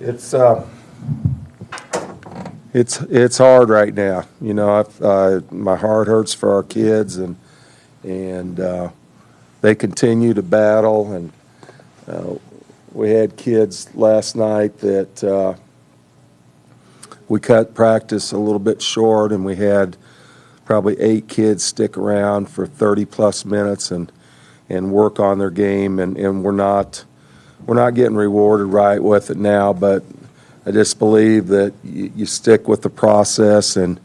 It's it's hard right now. You know, my heart hurts for our kids, and they continue to battle. And we had kids last night that we cut practice a little bit short, and we had probably 8 kids stick around for 30-plus minutes and work on their game, and we're not getting rewarded right with it now, but I just believe that you stick with the process and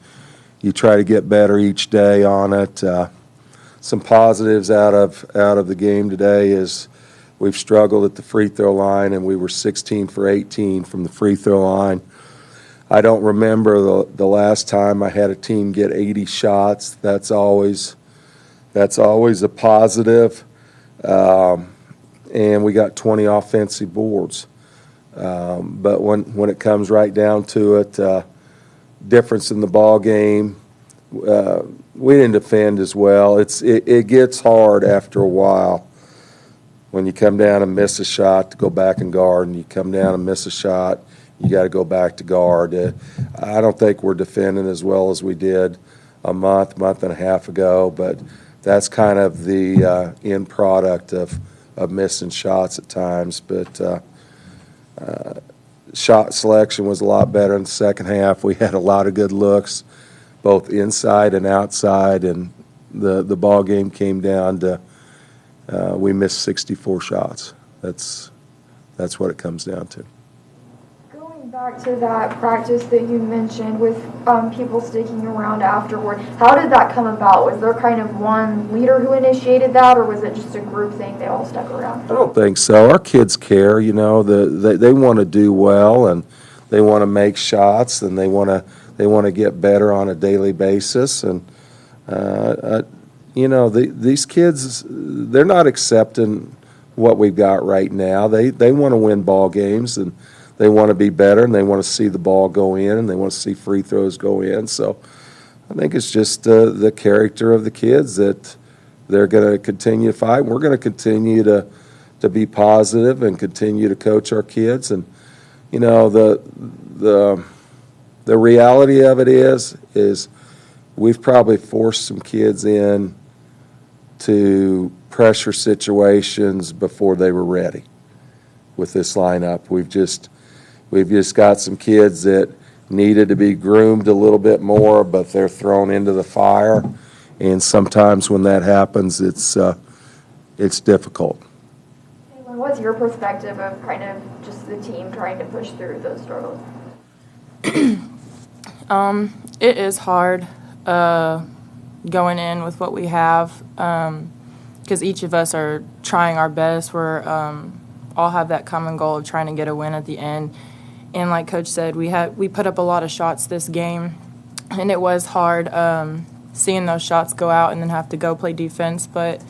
you try to get better each day on it. Some positives out of the game today is we've struggled at the free throw line, and we were 16 for 18 from the free throw line. I don't remember the last time I had a team get 80 shots. That's always a positive. And we got 20 offensive boards. But when it comes right down to it, difference in the ball game, we didn't defend as well. It gets hard after a while when you come down and miss a shot to go back and guard, and you come down and miss a shot, you got to go back to guard. I don't think we're defending as well as we did a month and a half ago, but that's kind of the end product of missing shots at times. But shot selection was a lot better in the second half. We had a lot of good looks, both inside and outside, and the ball game came down to we missed 64 shots. That's what it comes down to. Going back to that practice that you mentioned with people sticking around afterward, how did that come about? Was there kind of one leader who initiated that, or was it just a group thing, they all stuck around? I don't think so. Our kids care, you know. They want to do well, and they want to make shots, and they want to get better on a daily basis. And you know, these kids, they're not accepting what we've got right now. They want to win ball games, and they want to be better, and they want to see the ball go in, and they want to see free throws go in. So I think it's just the character of the kids that they're going to continue to fight. We're going to continue to be positive and continue to coach our kids. And you know, the reality of it is we've probably forced some kids in to pressure situations before they were ready with this lineup. We've just got some kids that needed to be groomed a little bit more, but they're thrown into the fire, and sometimes when that happens, it's difficult. What's your perspective of kind of just the team trying to push through those struggles? It is hard going in with what we have, because each of us are trying our best. We're all have that common goal of trying to get a win at the end. And like Coach said, we put up a lot of shots this game, and it was hard seeing those shots go out and then have to go play defense. But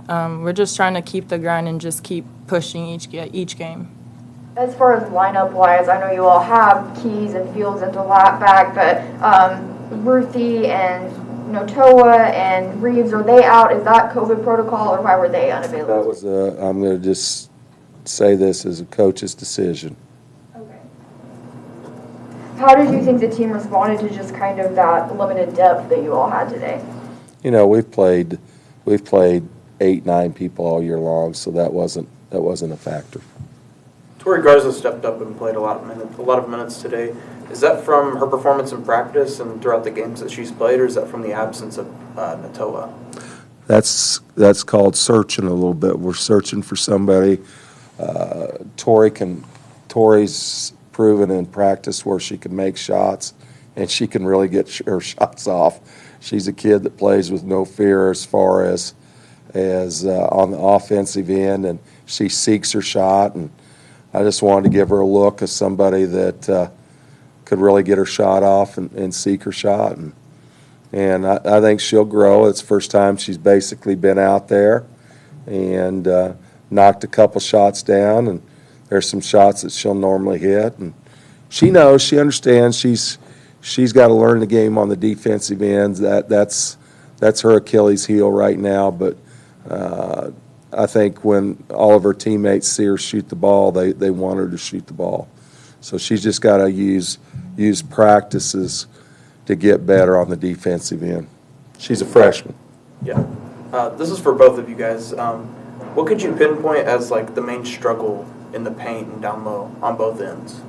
we're just trying to keep the grind and just keep pushing each game. As far as lineup-wise, I know you all have Keys and Fields and DeLapp back, but Ruthie and Notoa and Reeves, are they out? Is that COVID protocol, or why were they unavailable? That was I'm going to just say this as a coach's decision. Okay. How did you think the team responded to just kind of that limited depth that you all had today? You know, we've played 8-9 people all year long, so that wasn't a factor. Tori Garza stepped up and played a lot of minutes today. Is that from her performance in practice and throughout the games that she's played, or is that from the absence of Notoa? That's called searching a little bit. We're searching for somebody. Tori's proven in practice where she can make shots, and she can really get her shots off. She's a kid that plays with no fear as far as on the offensive end, and she seeks her shot. And I just wanted to give her a look as somebody that could really get her shot off and seek her shot. And I think she'll grow. It's the first time she's basically been out there, and knocked a couple shots down, and there's some shots that she'll normally hit. And she knows, she understands she's got to learn the game on the defensive ends. That's her Achilles heel right now. But I think when all of her teammates see her shoot the ball, they want her to shoot the ball. So she's just got to use practices to get better on the defensive end. She's a freshman. Yeah. This is for both of you guys. What could you pinpoint as like the main struggle in the paint and down low on both ends?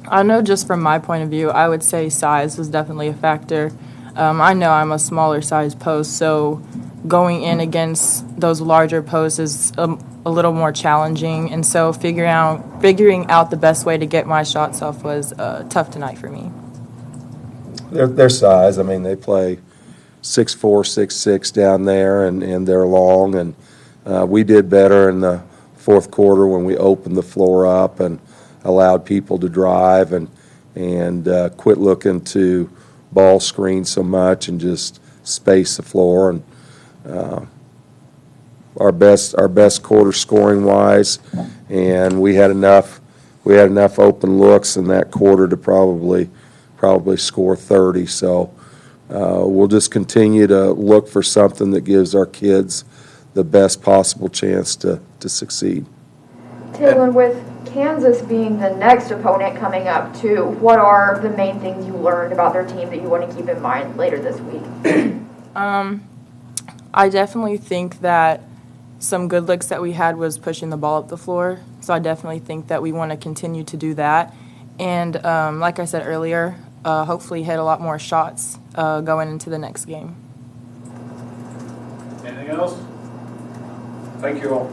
I know just from my point of view, I would say size was definitely a factor. I know I'm a smaller size post, so going in against those larger posts is a little more challenging, and so figuring out the best way to get my shots off was tough tonight for me. Their size, I mean, they play 6'4", 6'6" down there, and they're long, and we did better in the fourth quarter when we opened the floor up and allowed people to drive and quit looking to ball screen so much and just space the floor. And our best quarter scoring wise, and we had enough open looks in that quarter to probably score 30. So we'll just continue to look for something that gives our kids the best possible chance to succeed. Taylen, with Kansas being the next opponent coming up too, what are the main things you learned about their team that you want to keep in mind later this week? I definitely think that some good looks that we had was pushing the ball up the floor. So I definitely think that we want to continue to do that. And like I said earlier, hopefully hit a lot more shots going into the next game. Anything else? Thank you all.